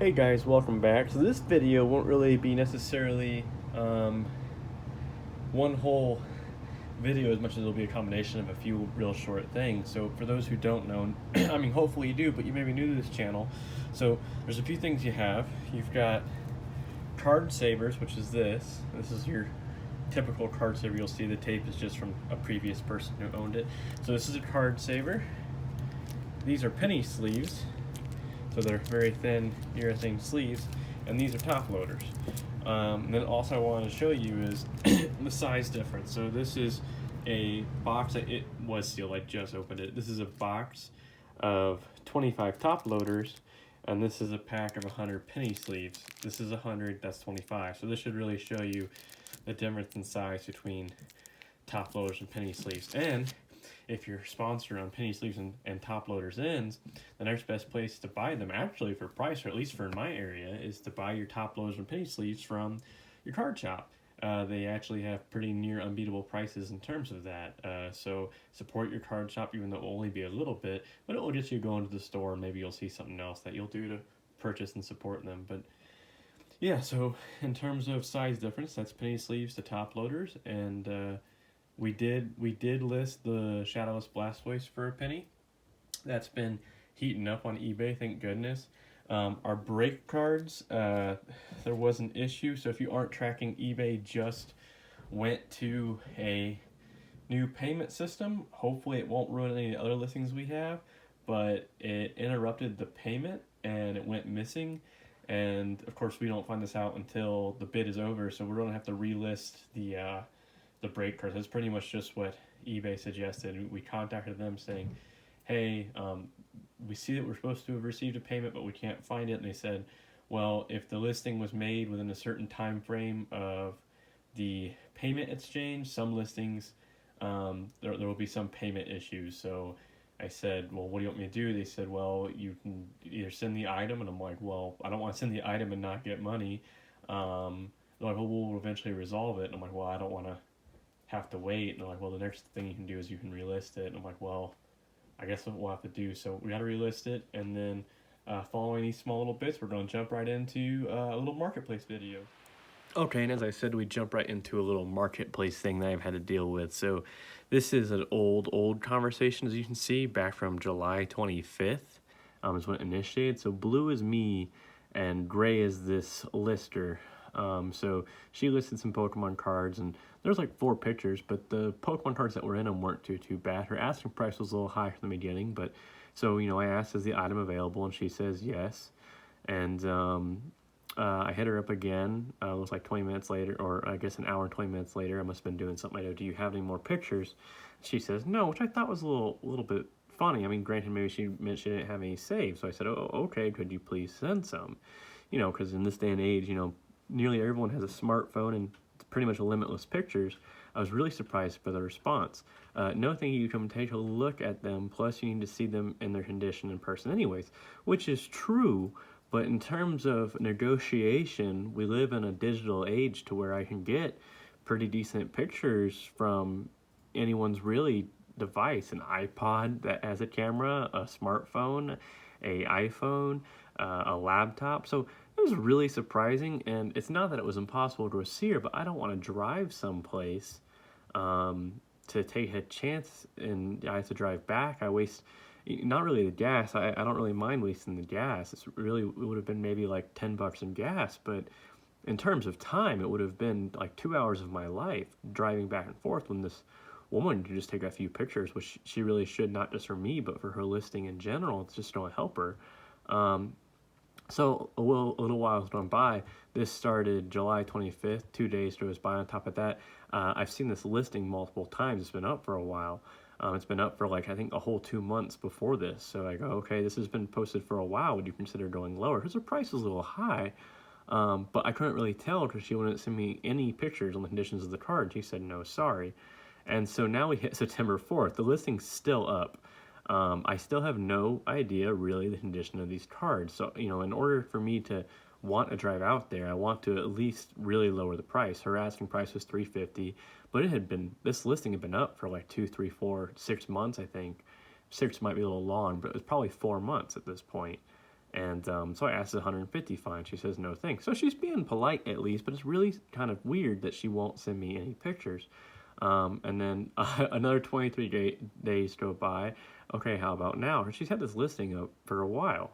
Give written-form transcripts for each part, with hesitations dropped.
Hey guys, welcome back. So this video won't really be necessarily one whole video as much as it'll be a combination of a few real short things. So for those who don't know, I mean hopefully you do, but you may be new to this channel. So there's a few things you have. You've got card savers, which is this. This is your typical card saver. You'll see the tape is just from a previous person who owned it. So this is a card saver. These are penny sleeves. So they're very thin urethane sleeves, and these are top loaders. Then also I wanted to show you is the size difference. So this is a box, it was sealed, I just opened it. This is a box of 25 top loaders, and this is a pack of 100 penny sleeves. This is 100, that's 25. So this should really show you the difference in size between top loaders and penny sleeves. And if you're sponsored on penny sleeves and top loaders ends, the next best place to buy them, actually for price, or at least for in my area, is to buy your top loaders and penny sleeves from your card shop. They actually have pretty near unbeatable prices in terms of that. So support your card shop, even though it will only be a little bit, but it will get you going to the store, and maybe you'll see something else that you'll do to purchase and support them. But yeah, so in terms of size difference, that's penny sleeves to top loaders, and we did list the Shadowless Blastoise for a penny. That's been heating up on eBay, thank goodness. Our break cards, there was an issue, so if you aren't tracking, eBay just went to a new payment system. Hopefully it won't ruin any of the other listings we have, but it interrupted the payment and it went missing. And of course we don't find this out until the bid is over, so we're gonna have to relist the break cards. That's pretty much just what eBay suggested. We contacted them saying, hey, we see that we're supposed to have received a payment, but we can't find it. And they said, well, if the listing was made within a certain time frame of the payment exchange, some listings, there will be some payment issues. So I said, well, what do you want me to do? They said, well, you can either send the item. And I'm like, well, I don't want to send the item and not get money. They're like, well, we'll eventually resolve it. And I'm like, well, I don't want to have to wait. And they're like, well, the next thing you can do is you can relist it. And I'm like, well, I guess what we'll have to do. So we got to relist it, and then following these small little bits, we're going to jump right into a little marketplace video. Okay, and as I said, we jump right into a little marketplace thing that I've had to deal with. So this is an old conversation, as you can see, back from July 25th is when it initiated. So blue is me, and gray is this lister. So she listed some Pokemon cards, and there's like 4 pictures, but the Pokemon cards that were in them weren't too bad. Her asking price was a little high from the beginning, but so, I asked, is the item available? And she says yes. And I hit her up again. It was like 20 minutes later, or I guess an hour and 20 minutes later. I must have been doing something. I go, do you have any more pictures? She says no, which I thought was a little bit funny. I mean, granted, maybe she meant she didn't have any saved. So I said, oh, okay, could you please send some? Because in this day and age, nearly everyone has a smartphone and it's pretty much limitless pictures. I was really surprised by the response. No, thank you. You come take a look at them. Plus, you need to see them in their condition in person, anyways, which is true. But in terms of negotiation, we live in a digital age to where I can get pretty decent pictures from anyone's really device, an iPod that has a camera, a smartphone, a iPhone, a laptop. So it was really surprising, and it's not that it was impossible to see her, but I don't want to drive someplace to take a chance, and I have to drive back. I waste, not really the gas. I don't really mind wasting the gas. It would have been maybe like $10 in gas, but in terms of time, it would have been like 2 hours of my life driving back and forth when this woman could just take a few pictures, which she really should, not just for me, but for her listing in general. It's just going to help her. So a little while has gone by. This started July 25th, 2 days goes by. On top of that, I've seen this listing multiple times. It's been up for a while. It's been up for like, I think, a whole 2 months before this. So I go, okay, this has been posted for a while. Would you consider going lower? Because the price was a little high, but I couldn't really tell because she wouldn't send me any pictures on the conditions of the card. She said, no, sorry. And so now we hit September 4th. The listing's still up. I still have no idea really the condition of these cards. So, in order for me to want to drive out there, I want to at least really lower the price. Her asking price was $350, but this listing had been up for like 2, 3, 4, 6 months, I think. 6 might be a little long, but it was probably 4 months at this point. And so I asked, 150 fine? She says, no thanks. So she's being polite at least, but it's really kind of weird that she won't send me any pictures. And then another 23 days go by. Okay, how about now? She's had this listing up for a while.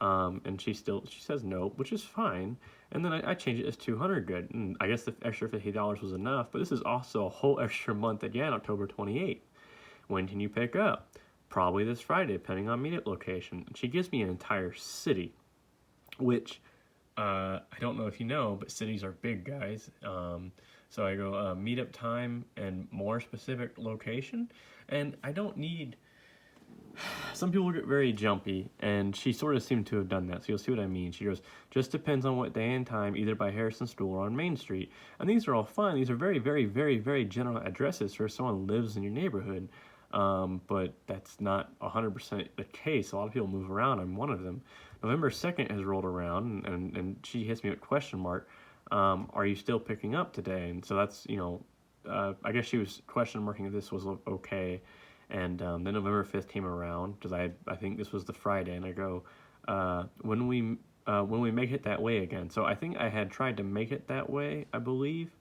And she says no, which is fine. And then I change it as 200 good. And I guess the extra $50 was enough, but this is also a whole extra month again, October 28th. When can you pick up? Probably this Friday, depending on meetup location. And she gives me an entire city, which I don't know if you know, but cities are big, guys. So I go meetup time and more specific location, and I don't need. Some people get very jumpy, and she sort of seemed to have done that. So you'll see what I mean. She goes, just depends on what day and time, either by Harrison Stool or on Main Street. And these are all fine. These are very, very, very, very general addresses for someone who lives in your neighborhood. But that's not 100% the case. A lot of people move around. I'm one of them. November 2nd has rolled around, and she hits me with question mark. Are you still picking up today? And so that's, I guess she was question marking if this was okay. And then November 5th came around, because I think this was the Friday, and I go, when we make it that way again. So I think I had tried to make it that way, I believe,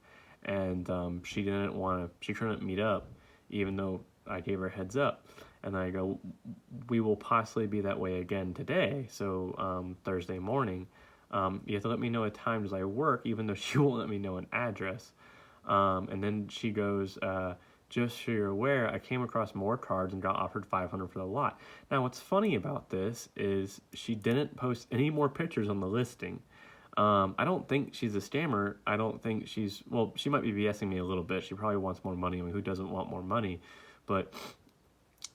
and she couldn't meet up, even though I gave her a heads up. And I go, we will possibly be that way again today, so Thursday morning. You have to let me know at times I work, even though she won't let me know an address. And then she goes, just so you're aware, I came across more cards and got offered $500 for the lot. Now, what's funny about this is she didn't post any more pictures on the listing. I don't think she's a scammer. I don't think well, she might be BSing me a little bit. She probably wants more money. I mean, who doesn't want more money? But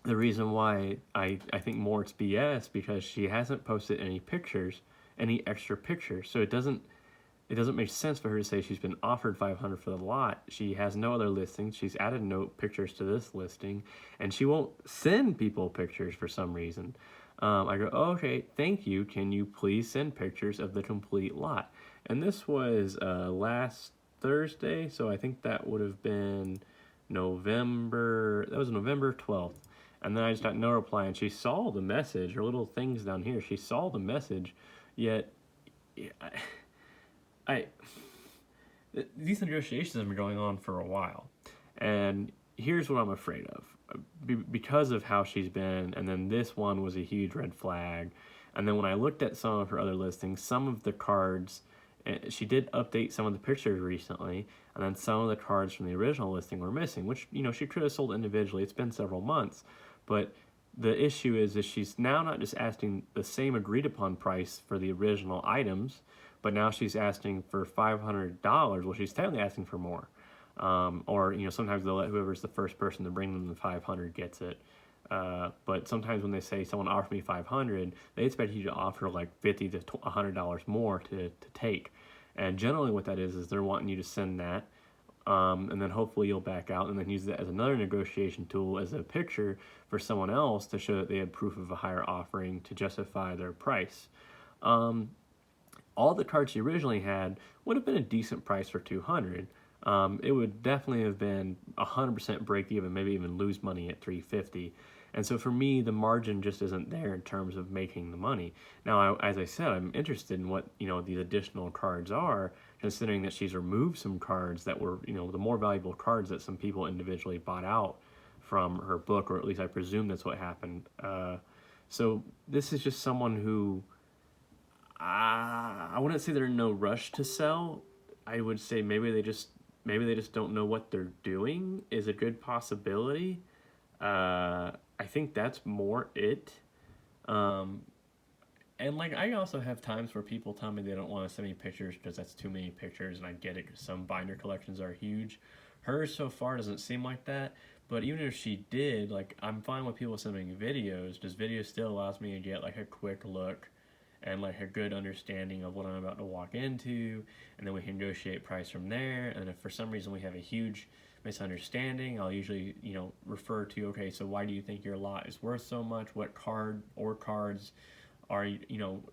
the reason why I think more it's BS, because she hasn't posted any extra pictures. So it doesn't make sense for her to say she's been offered $500 for the lot. She has no other listings. She's added no pictures to this listing, and she won't send people pictures for some reason. I go, oh, okay, thank you. Can you please send pictures of the complete lot? And this was last Thursday, so I think that would have been November 12th. And then I just got no reply, and she saw the message, her little things down here. She saw the message, yet these negotiations have been going on for a while, and here's what I'm afraid of. Because of how she's been, and then this one was a huge red flag, and then when I looked at some of her other listings, some of the cards, she did update some of the pictures recently, and then some of the cards from the original listing were missing, which, she could have sold individually. It's been several months, but the issue is she's now not just asking the same agreed upon price for the original items, but now she's asking for $500. Well, she's technically asking for more. Or, sometimes they'll let whoever's the first person to bring them the 500 gets it. But sometimes when they say someone offered me 500, they expect you to offer like $50 to $100 more to take. And generally what that is they're wanting you to send that. And then hopefully you'll back out and then use that as another negotiation tool as a picture for someone else to show that they had proof of a higher offering to justify their price. All the cards she originally had would have been a decent price for $200. It would definitely have been 100% break even, maybe even lose money at $350. And so for me, the margin just isn't there in terms of making the money. Now, as I said, I'm interested in what these additional cards are, considering that she's removed some cards that were the more valuable cards that some people individually bought out from her book, or at least I presume that's what happened. So this is just someone who I wouldn't say they're in no rush to sell. I would say maybe they just don't know what they're doing is a good possibility. I think that's more it. And I also have times where people tell me they don't want to send me pictures because that's too many pictures, and I get it because some binder collections are huge. Hers so far doesn't seem like that, but even if she did, I'm fine with people sending videos, because video still allows me to get a quick look and a good understanding of what I'm about to walk into, and then we can negotiate price from there. And if for some reason we have a huge misunderstanding, I'll usually refer to, okay, so why do you think your lot is worth so much? What card or cards are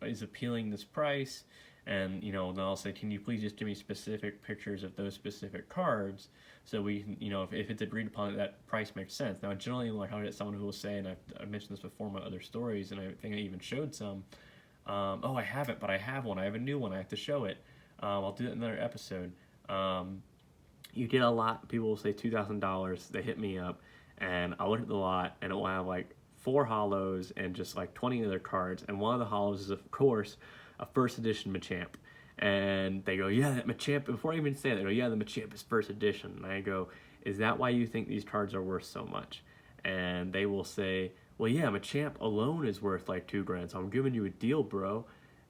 is appealing this price? And then I'll say, can you please just give me specific pictures of those specific cards, so we can, if it's agreed upon, that price makes sense. Now generally, I'll get someone who will say, and I've mentioned this before in my other stories, and I think I even showed some, Oh, I haven't, but I have one. I have a new one. I have to show it. I'll do that in another episode. You get a lot. People will say $2,000. They hit me up, and I look at the lot, and it will have like 4 holos and just like 20 other cards. And one of the holos is, of course, a first edition Machamp. And they go, yeah, that Machamp. Before I even say that, they go, yeah, the Machamp is first edition. And I go, is that why you think these cards are worth so much? And they will say, well, yeah, Machamp alone is worth like $2,000. So I'm giving you a deal, bro.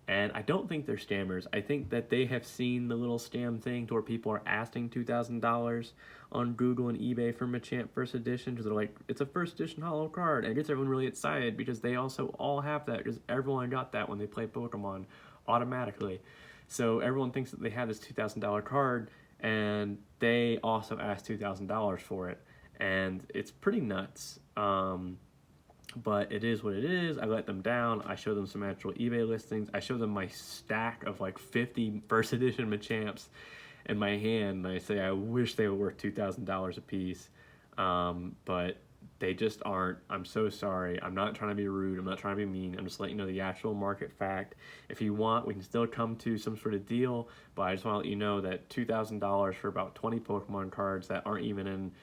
And I don't think they're scammers. I think that they have seen the little scam thing to where people are asking $2,000 on Google and eBay for Machamp First Edition because they're like, it's a First Edition holo card. And it gets everyone really excited because they also all have that because everyone got that when they play Pokemon automatically. So everyone thinks that they have this $2,000 card and they also ask $2,000 for it. And it's pretty nuts. But it is what it is. I let them down. I show them some actual eBay listings. I show them my stack of like 50 first edition Machamps in my hand. And I say, I wish they were worth $2,000 a piece. But they just aren't. I'm so sorry. I'm not trying to be rude. I'm not trying to be mean. I'm just letting you know the actual market fact. If you want, we can still come to some sort of deal. But I just want to let you know that $2,000 for about 20 Pokemon cards that aren't even in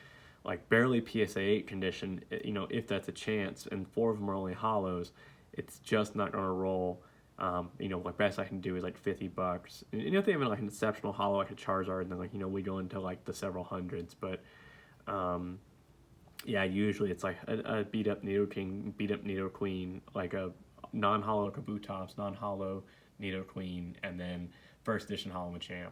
like barely PSA 8 condition, you know, if that's a chance, and 4 of them are only holos, it's just not going to roll. You know, like best I can do is like $50. And you know, if they have like an exceptional holo like a Charizard, then like, you know, we go into like the several hundreds. But yeah, usually it's like a beat up Nidoking, beat up Nidoqueen, like a non-holo Kabutops, non-holo Nidoqueen, and then first edition holo Machamp.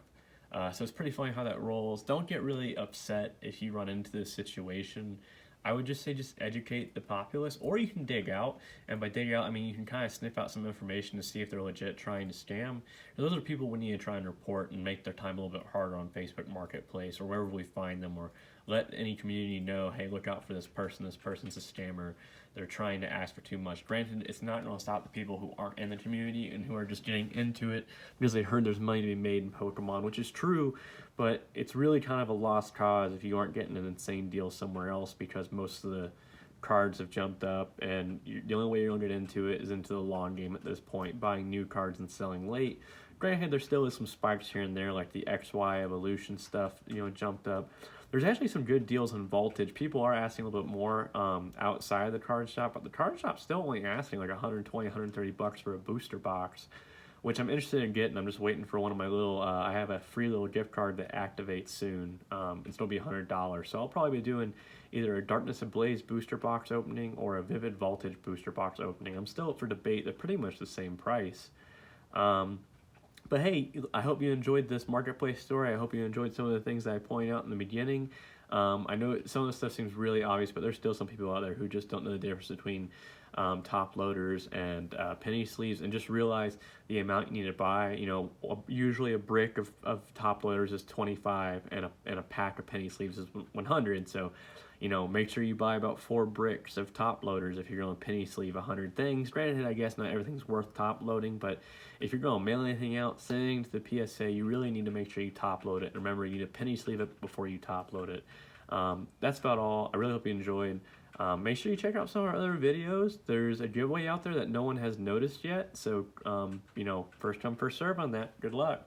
So it's pretty funny how that rolls. Don't get really upset if you run into this situation. I would just say just educate the populace, or you can dig out. And by dig out, I mean you can kind of sniff out some information to see if they're legit trying to scam. Those are people we need to try and report and make their time a little bit harder on Facebook Marketplace or wherever we find them, or let any community know, hey, look out for this person. This person's a scammer. They're trying to ask for too much. Granted, it's not going to stop the people who aren't in the community and who are just getting into it because they heard there's money to be made in Pokemon, which is true, but it's really kind of a lost cause if you aren't getting an insane deal somewhere else because most of the cards have jumped up, and the only way you're going to get into it is into the long game at this point, buying new cards and selling late. Granted, there still is some spikes here and there, like the XY evolution stuff, you know, jumped up. There's actually some good deals in Voltage. People are asking a little bit more outside of the card shop, but the card shop's still only asking like $120, $130 for a booster box, which I'm interested in getting. I'm just waiting for one of my little, I have a free little gift card that activates soon. It's going to be $100. So I'll probably be doing either a Darkness Ablaze booster box opening or a Vivid Voltage booster box opening. I'm still up for debate. They're pretty much the same price. But hey, I hope you enjoyed this marketplace story. I hope you enjoyed some of the things that I pointed out in the beginning. I know some of the stuff seems really obvious, but there's still some people out there who just don't know the difference between top loaders and penny sleeves, and just realize the amount you need to buy. You know, usually a brick of top loaders is 25, and a pack of penny sleeves is 100. So, you know, make sure you buy about 4 bricks of top loaders if you're going to penny sleeve 100 things. Granted, I guess not everything's worth top loading, but if you're going to mail anything out, sending to the PSA, you really need to make sure you top load it. And remember, you need to penny sleeve it before you top load it. That's about all. I really hope you enjoyed. Make sure you check out some of our other videos. There's a giveaway out there that no one has noticed yet. So, you know, first come, first serve on that. Good luck.